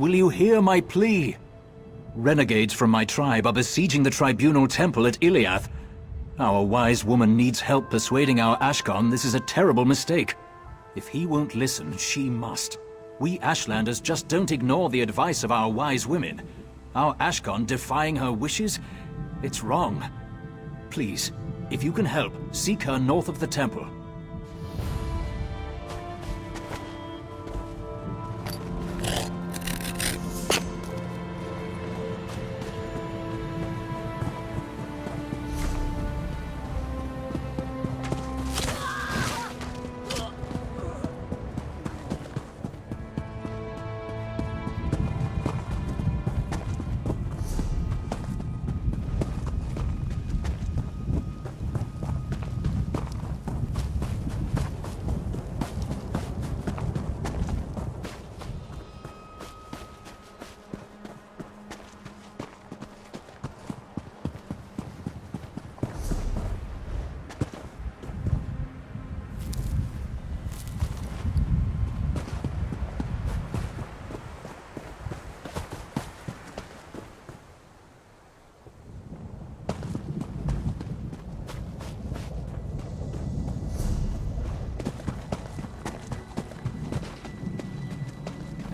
will you hear my plea? Renegades from my tribe are besieging the tribunal temple at Iliath. Our wise woman needs help persuading our Ashkon this is a terrible mistake. If he won't listen, she must. We Ashlanders just don't ignore the advice of our wise women. Our Ashkon defying her wishes? It's wrong. Please, if you can help, seek her north of the temple.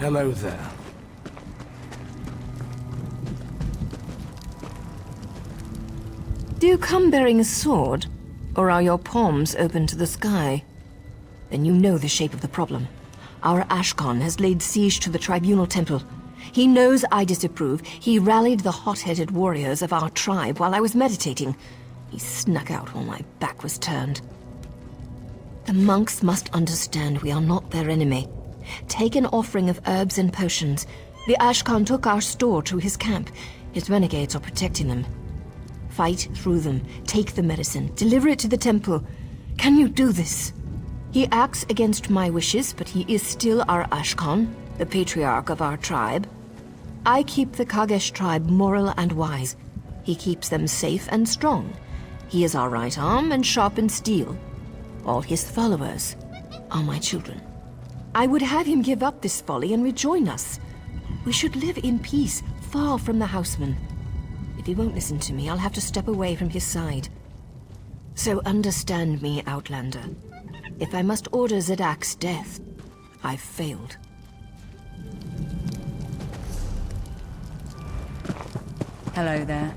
Hello there. Do you come bearing a sword? Or are your palms open to the sky? Then you know the shape of the problem. Our Ashkon has laid siege to the tribunal temple. He knows I disapprove. He rallied the hot-headed warriors of our tribe while I was meditating. He snuck out while my back was turned. The monks must understand we are not their enemy. Take an offering of herbs and potions. The Ashkon took our store to his camp. His renegades are protecting them. Fight through them. Take the medicine. Deliver it to the temple. Can you do this? He acts against my wishes, but he is still our Ashkon, the patriarch of our tribe. I keep the Kagesh tribe moral and wise. He keeps them safe and strong. He is our right arm and sharpened steel. All his followers are my children. I would have him give up this folly and rejoin us. We should live in peace, far from the houseman. If he won't listen to me, I'll have to step away from his side. So understand me, Outlander. If I must order Zedak's death, I've failed. Hello there.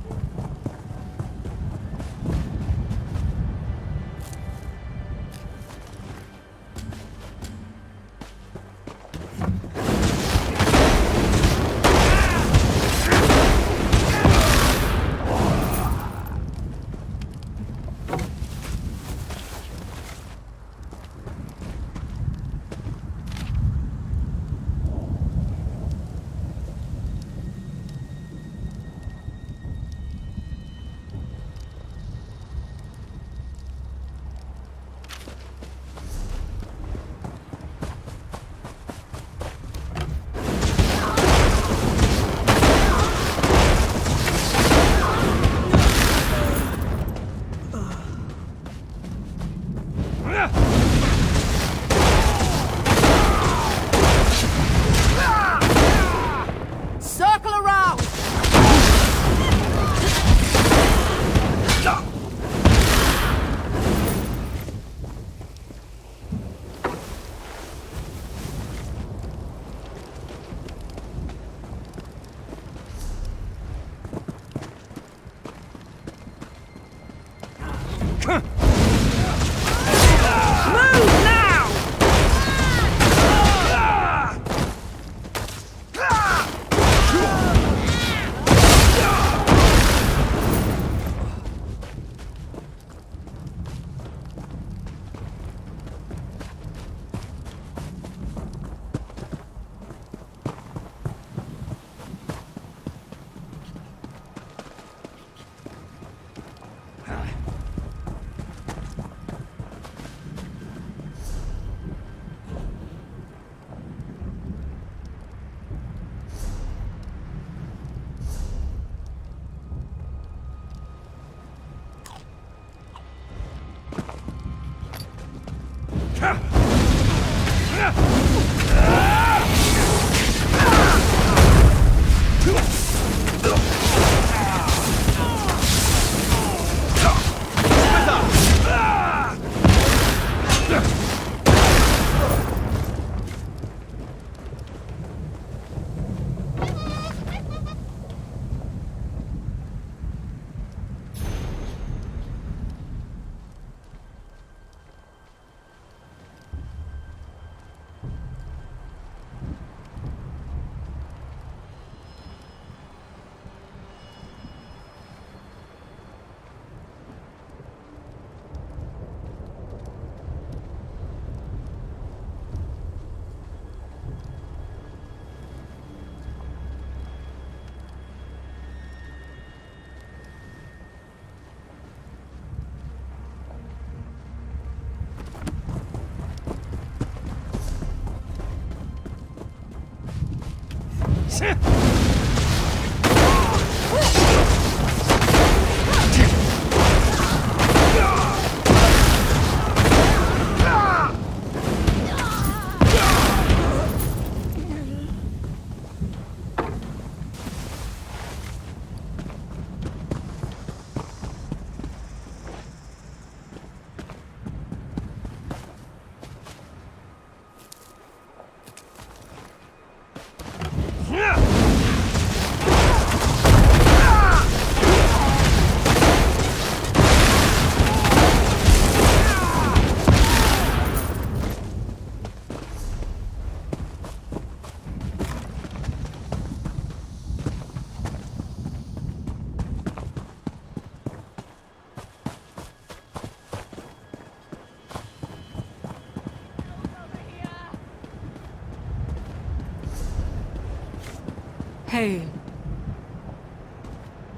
Hail.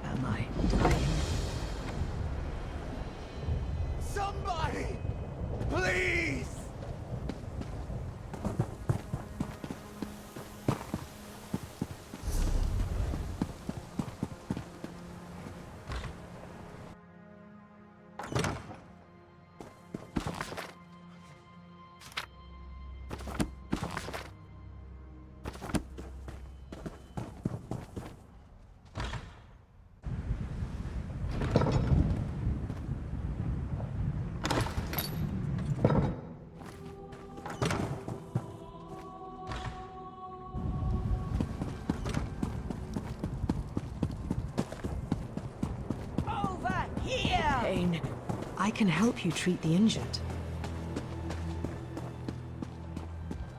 Am I dying? Somebody! Please! Pain. I can help you treat the injured.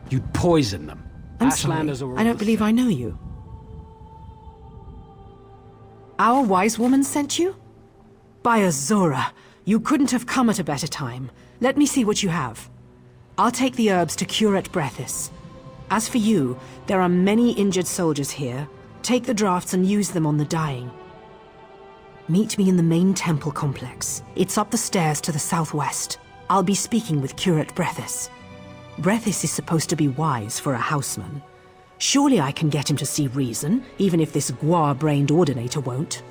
You'd poison them. I'm sorry. Ashlanders are all I don't the believe I know you. Our wise woman sent you? By Azora, you couldn't have come at a better time. Let me see what you have. I'll take the herbs to Curate Brethis. As for you, there are many injured soldiers here. Take the drafts and use them on the dying. Meet me in the main temple complex. It's up the stairs to the southwest. I'll be speaking with Curate Brethis. Brethis is supposed to be wise for a houseman. Surely I can get him to see reason, even if this guar-brained ordinator won't.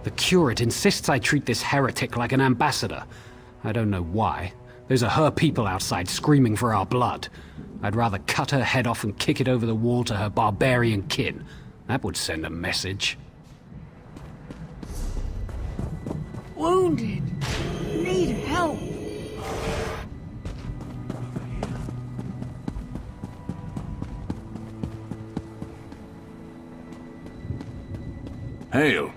The curate insists I treat this heretic like an ambassador. I don't know why. Those are her people outside screaming for our blood. I'd rather cut her head off and kick it over the wall to her barbarian kin. That would send a message. Wounded. Need help. Hail.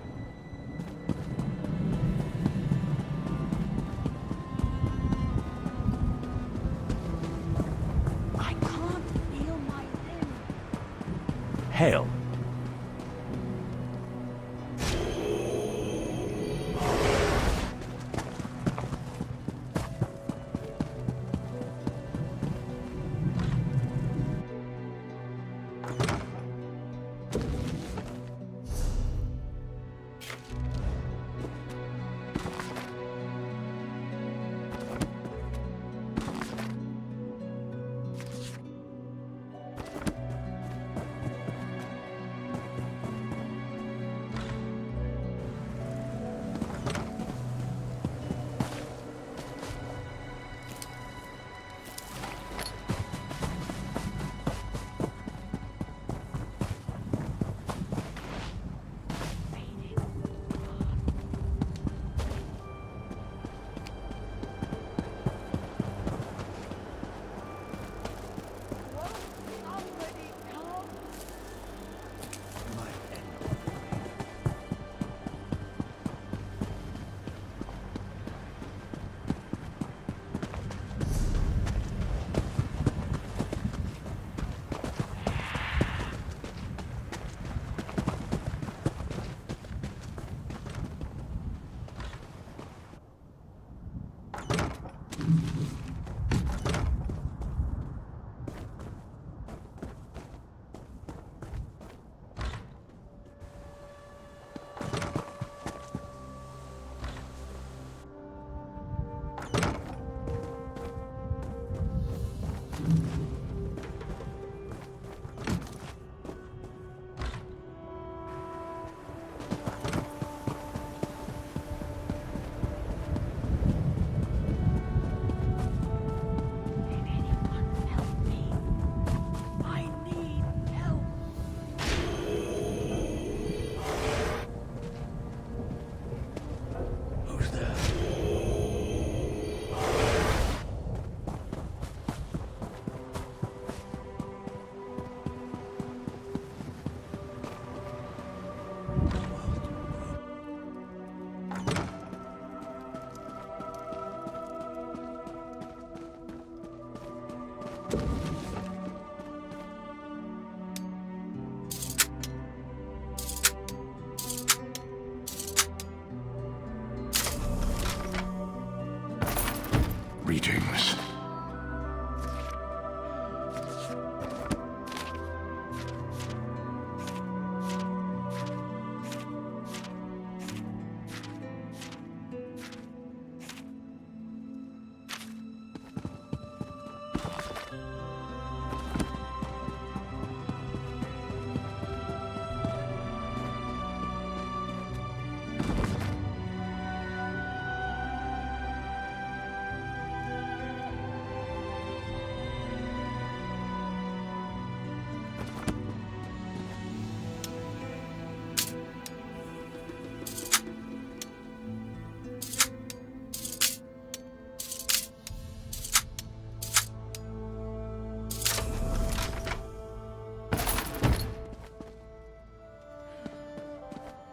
I can't feel my limb. Hail.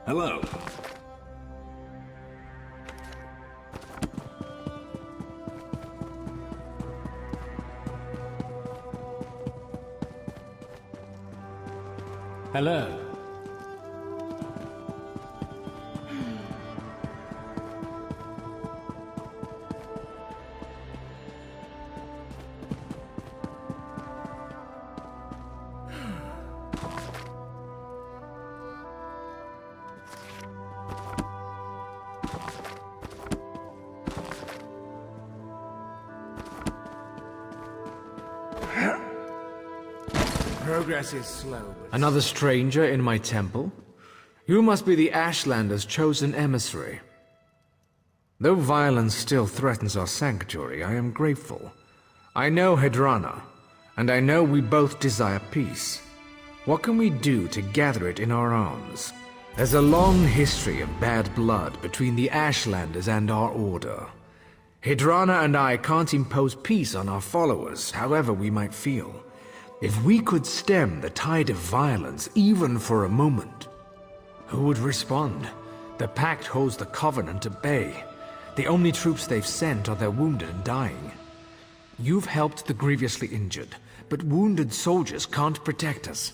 Hello. Hello. Progress is slow. Another stranger in my temple? You must be the Ashlander's chosen emissary. Though violence still threatens our sanctuary, I am grateful. I know Hedrana, and I know we both desire peace. What can we do to gather it in our arms? There's a long history of bad blood between the Ashlanders and our order. Hedrana and I can't impose peace on our followers, however we might feel. If we could stem the tide of violence even for a moment, who would respond? The Pact holds the Covenant at bay. The only troops they've sent are their wounded and dying. You've helped the grievously injured, but wounded soldiers can't protect us.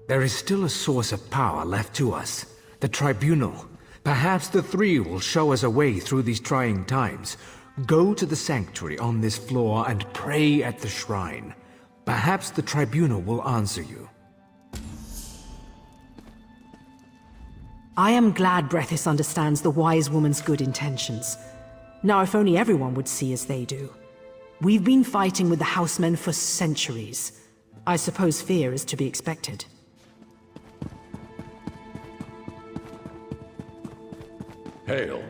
There is still a source of power left to us, the Tribunal. Perhaps the three will show us a way through these trying times. Go to the sanctuary on this floor and pray at the shrine. Perhaps the Tribunal will answer you. I am glad Brethys understands the wise woman's good intentions. Now, if only everyone would see as they do. We've been fighting with the Housemen for centuries. I suppose fear is to be expected. Hail.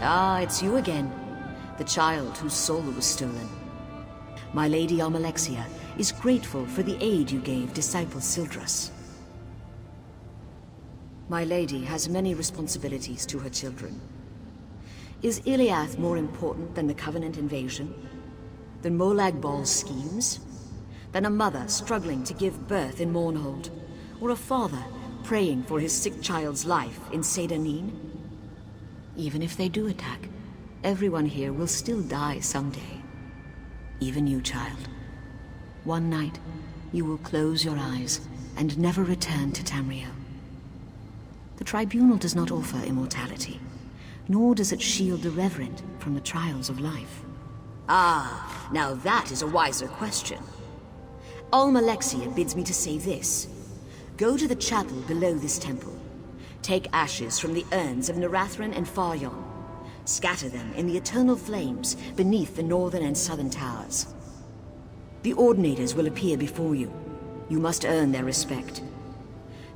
Ah, it's you again. The child whose soul was stolen. My lady Almalexia is grateful for the aid you gave disciple Sildras. My lady has many responsibilities to her children. Is Iliath more important than the Covenant invasion? Than Molag Bal's schemes? Than a mother struggling to give birth in Mournhold? Or a father praying for his sick child's life in Sedanin? Even if they do attack, everyone here will still die someday. Even you, child. One night, you will close your eyes and never return to Tamriel. The Tribunal does not offer immortality, nor does it shield the reverent from the trials of life. Ah, now that is a wiser question. Almalexia bids me to say this. Go to the chapel below this temple. Take ashes from the urns of Narathran and Faryon. Scatter them in the eternal flames beneath the northern and southern towers. The Ordinators will appear before you. You must earn their respect.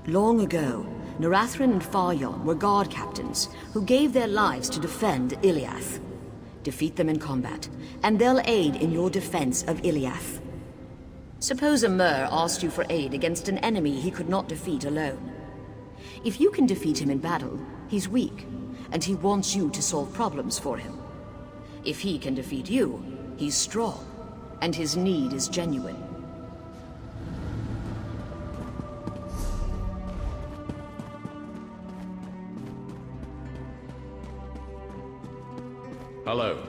Long ago, Narathran and Faryon were guard captains who gave their lives to defend Iliath. Defeat them in combat, and they'll aid in your defense of Iliath. Suppose a Mer asked you for aid against an enemy he could not defeat alone. If you can defeat him in battle, he's weak, and he wants you to solve problems for him. If he can defeat you, he's strong, and his need is genuine. Hello.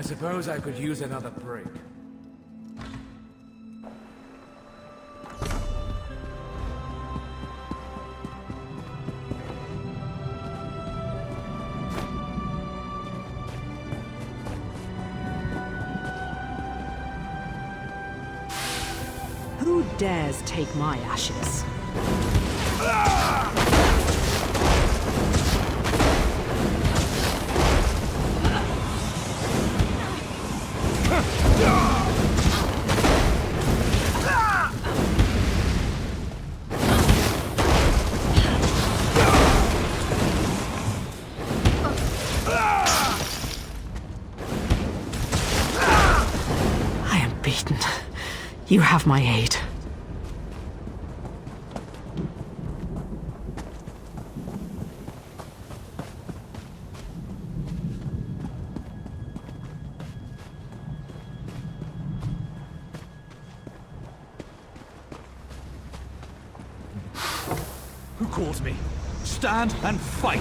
I suppose I could use another break. Who dares take my ashes? have my aid. Who calls me? Stand and fight!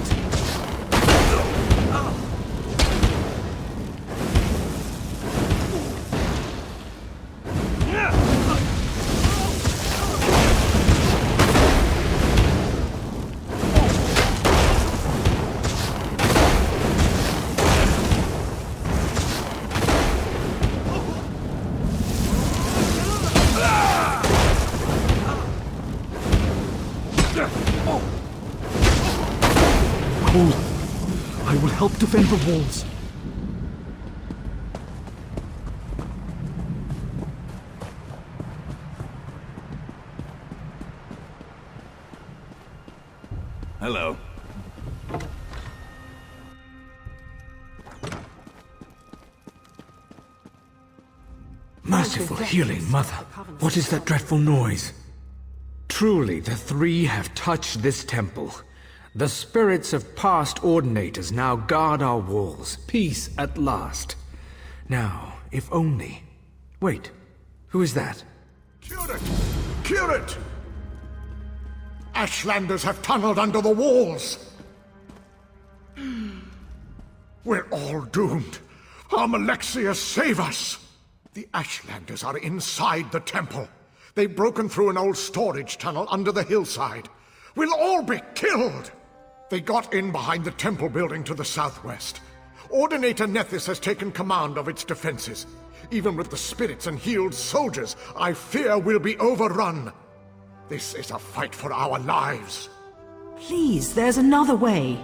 I will help defend the walls. Hello. Merciful healing mother, what is that dreadful noise? Truly, the three have touched this temple. The spirits of past ordinators now guard our walls. Peace at last. Now, if only... Wait, who is that? Curate! Curate! Ashlanders have tunneled under the walls! We're all doomed. Almalexia, save us! The Ashlanders are inside the temple. They've broken through an old storage tunnel under the hillside. We'll all be killed! They got in behind the temple building to the southwest. Ordinator Nethys has taken command of its defenses. Even with the spirits and healed soldiers, I fear we'll be overrun. This is a fight for our lives. Please, there's another way.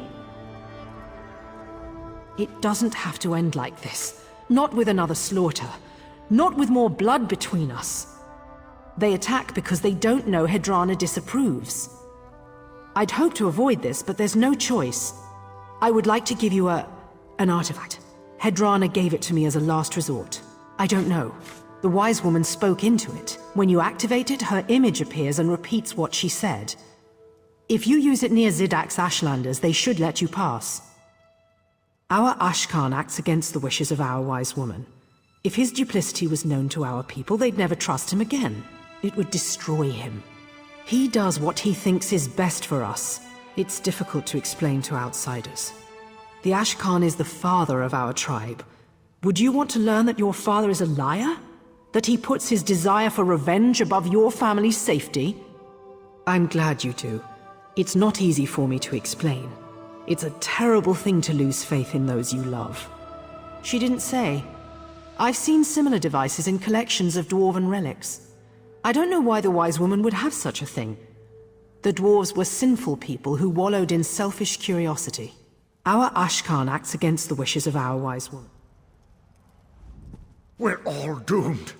It doesn't have to end like this. Not with another slaughter. Not with more blood between us. They attack because they don't know Hedrana disapproves. I'd hope to avoid this, but there's no choice. I would like to give you an artifact. Hedrana gave it to me as a last resort. I don't know. The wise woman spoke into it. When you activate it, her image appears and repeats what she said. If you use it near Zidak's Ashlanders, they should let you pass. Our Ashkan acts against the wishes of our wise woman. If his duplicity was known to our people, they'd never trust him again. It would destroy him. He does what he thinks is best for us. It's difficult to explain to outsiders. The Ashkan is the father of our tribe. Would you want to learn that your father is a liar? That he puts his desire for revenge above your family's safety? I'm glad you do. It's not easy for me to explain. It's a terrible thing to lose faith in those you love. She didn't say. I've seen similar devices in collections of dwarven relics. I don't know why the wise woman would have such a thing. The dwarves were sinful people who wallowed in selfish curiosity. Our Ashkan acts against the wishes of our wise woman. We're all doomed.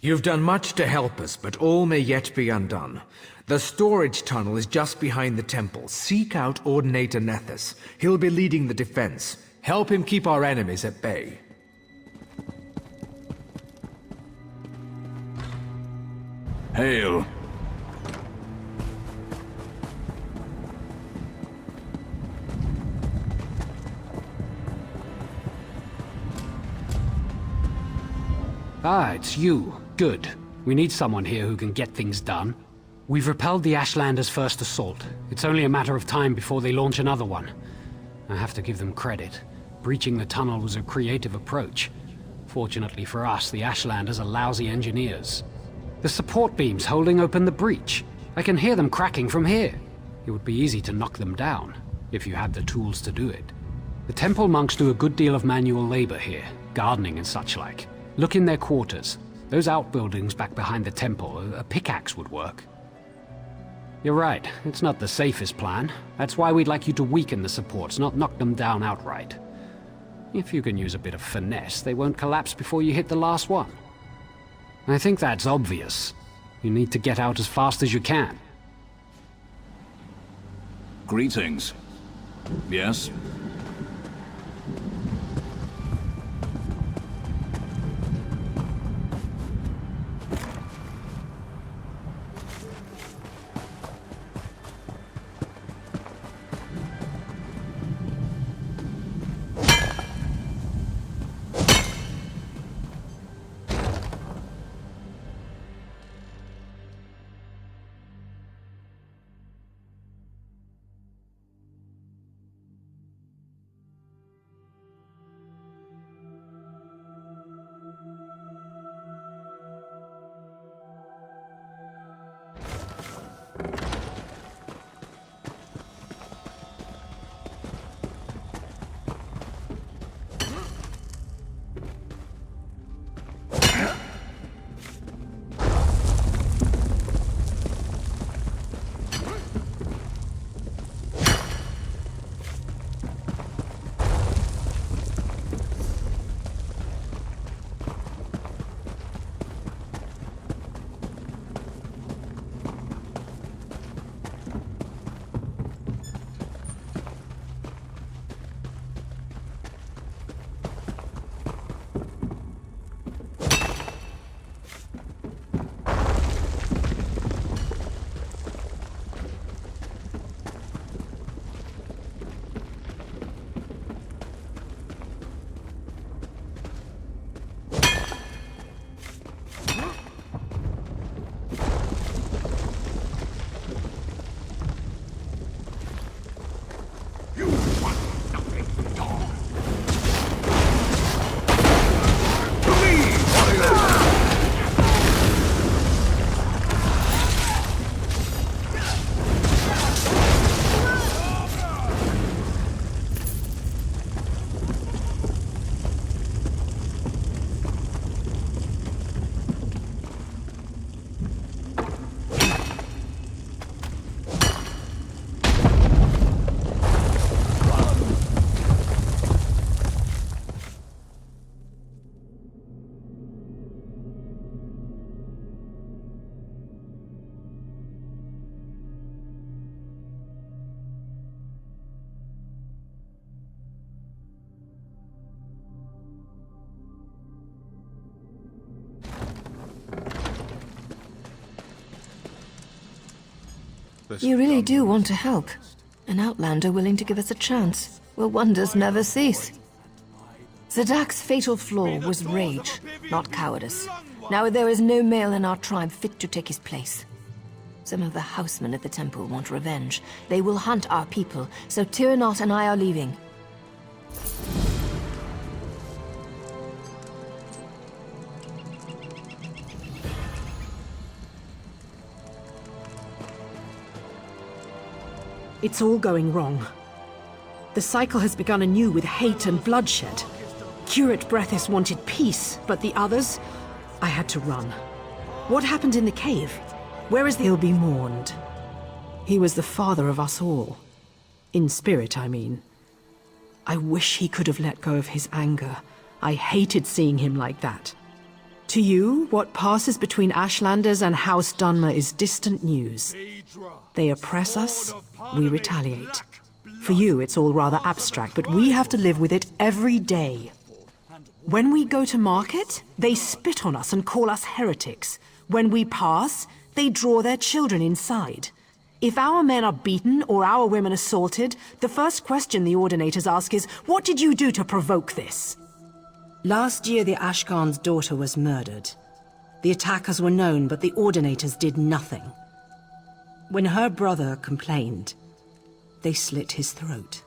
You've done much to help us, but all may yet be undone. The storage tunnel is just behind the temple. Seek out Ordinator Nethys. He'll be leading the defense. Help him keep our enemies at bay. Hail. Ah, it's you. Good. We need someone here who can get things done. We've repelled the Ashlanders' first assault. It's only a matter of time before they launch another one. I have to give them credit. Breaching the tunnel was a creative approach. Fortunately for us, the Ashlanders are lousy engineers. The support beam's holding open the breach. I can hear them cracking from here. It would be easy to knock them down, if you had the tools to do it. The temple monks do a good deal of manual labor here, gardening and such like. Look in their quarters. Those outbuildings back behind the temple, a pickaxe would work. You're right, it's not the safest plan. That's why we'd like you to weaken the supports, not knock them down outright. If you can use a bit of finesse, they won't collapse before you hit the last one. I think that's obvious. You need to get out as fast as you can. Greetings. Yes? You really do want to help. An outlander willing to give us a chance. Will wonders never cease? Zadak's fatal flaw was rage, not cowardice. Now there is no male in our tribe fit to take his place. Some of the housemen at the temple want revenge. They will hunt our people, so Tyrannot and I are leaving. It's all going wrong. The cycle has begun anew with hate and bloodshed. Curate Brethys wanted peace, but the others... I had to run. What happened in the cave? Where is the... He'll be mourned. He was the father of us all. In spirit, I mean. I wish he could have let go of his anger. I hated seeing him like that. To you, what passes between Ashlanders and House Dunmer is distant news. They oppress us, we retaliate. For you, it's all rather abstract, but we have to live with it every day. When we go to market, they spit on us and call us heretics. When we pass, they draw their children inside. If our men are beaten or our women assaulted, the first question the Ordinators ask is, what did you do to provoke this? Last year, the Ashkan's daughter was murdered. The attackers were known, but the Ordinators did nothing. When her brother complained, they slit his throat.